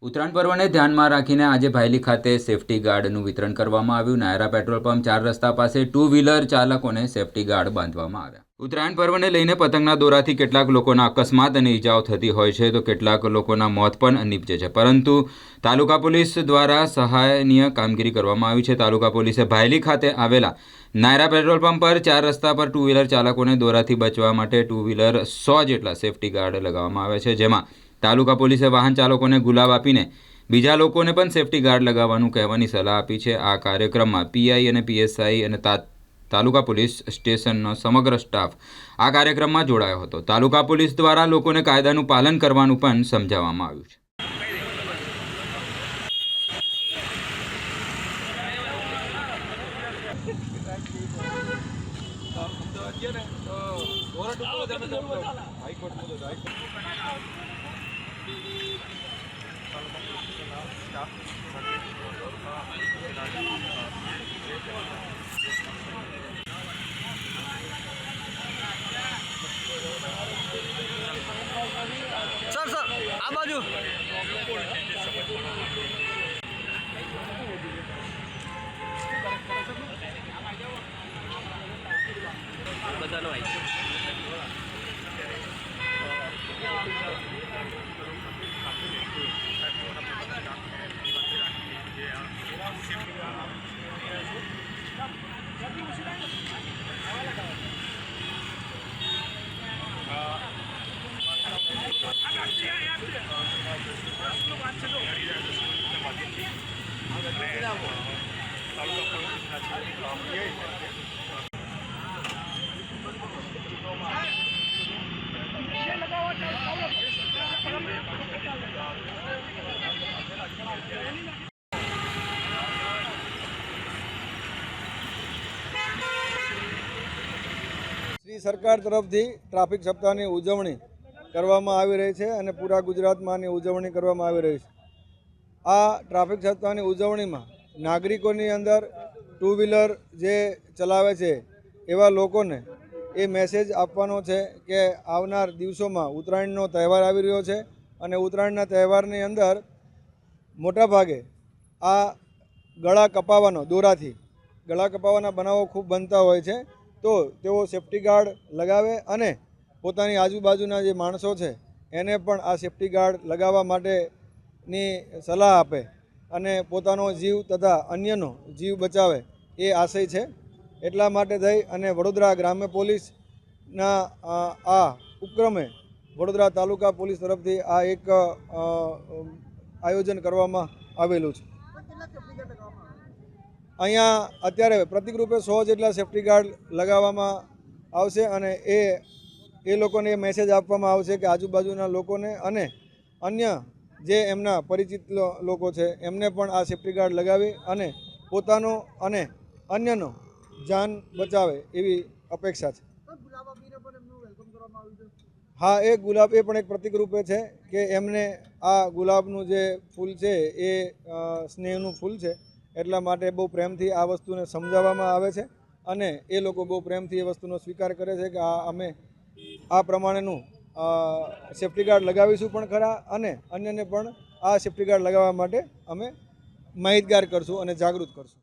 ઉત્તરાયણ પર્વને ધ્યાનમાં રાખીને આજે ભાયલી ખાતે સેફટી ગાર્ડનું વિતરણ કરવામાં આવ્યું। નાયરા પેટ્રોલ પંપ 4 રસ્તા પાસે 2 વ્હીલર ચાલકોને સેફટી ગાર્ડ બાંધવામાં આવ્યા। ઉત્તરાયણ પર્વને લઈને પતંગના દોરાથી કેટલાક લોકોના અકસ્માત અને ઈજાઓ થતી હોય છે તો કેટલાક લોકોના મોત પણ નીપજે છે, પરંતુ તાલુકા પોલીસ દ્વારા સહાયનીય કામગીરી કરવામાં આવી છે। તાલુકા પોલીસે ભાયલી ખાતે આવેલા નાયરા પેટ્રોલ પંપ પર 4 રસ્તા પર 2 વ્હીલર ચાલકોને દોરાથી બચવા માટે 2 વ્હીલર 100 જેટલા સેફટી ગાર્ડ લગાવવામાં આવ્યા છે, જેમાં તાલુકા પોલીસે વાહન ચાલકોને ગુલાબ આપીને બીજા લોકોને પણ સેફટી ગાર્ડ લગાવવાનું કહેવાની સલાહ આપી છે। આ કાર્યક્રમમાં પીઆઈ અને પીએસઆઈ અને તાલુકા પોલીસ સ્ટેશનનો સમગ્ર સ્ટાફ આ કાર્યક્રમમાં જોડાયો હતો। તાલુકા પોલીસ દ્વારા લોકોને કાયદાનું પાલન કરવાનું પણ સમજાવવામાં આવ્યું છે। सर आ बाजू बधानो आई શ્રી સરકાર તરફથી ટ્રાફિક સપ્તાહની ઉજવણી કરવામાં આવી રહી છે અને પૂરા ગુજરાતમાં આની ઉજવણી કરવામાં આવી રહી છે। આ ટ્રાફિક સપ્તાહની ઉજવણીમાં નાગરિકોની અંદર 2 વ્હીલર જે ચલાવે છે એવા લોકોને એ મેસેજ આપવાનો છે કે આવનાર દિવસોમાં ઉત્તરાયણનો તહેવાર આવી રહ્યો છે અને ઉત્તરાયણના તહેવારની અંદર મોટાભાગે આ ગળા કપાવાનો દોરાથી ગળા કપાવાના બનાવો ખૂબ બનતા હોય છે, તો તેઓ સેફટી ગાર્ડ લગાવે અને પોતાની આજુબાજુના જે માણસો છે એને પણ આ સેફટી ગાર્ડ લગાવવા માટેની સલાહ આપે અને પોતાનો જીવ તથા અન્યનો જીવ બચાવે એ આશય છે। એટલા માટે થઈ અને વડોદરા ગ્રામ્ય પોલીસના આ ઉપક્રમે વડોદરા તાલુકા પોલીસ તરફથી આ એક આયોજન કરવામાં આવેલું છે। અહીંયા અત્યારે પ્રતિકરૂપે 100 જેટલા સેફટી ગાર્ડ લગાવવામાં આવશે અને એ લોકોને એ મેસેજ આપવામાં આવશે કે આજુબાજુના લોકોને અને અન્ય જે એમના પરિચિત લોકો છે એમને પણ આ સેફટી ગાર્ડ લગાવી અને પોતાનો અને અન્યનો જાન બચાવે એવી અપેક્ષા છે। હા, એ ગુલાબ એ પણ એક પ્રતિકરૂપે છે કે એમને આ ગુલાબનું જે ફૂલ છે એ સ્નેહનું ફૂલ છે, એટલા માટે બહુ પ્રેમથી આ વસ્તુને સમજાવવામાં આવે છે અને એ લોકો બહુ પ્રેમથી એ વસ્તુનો સ્વીકાર કરે છે કે અમે આ પ્રમાણેનું સેફટી ગાર્ડ લગાવીશું પણ ખરા અને અન્યને પણ આ સેફટી ગાર્ડ લગાવવા માટે અમે માહિતગાર કરશું અને જાગૃત કરશું।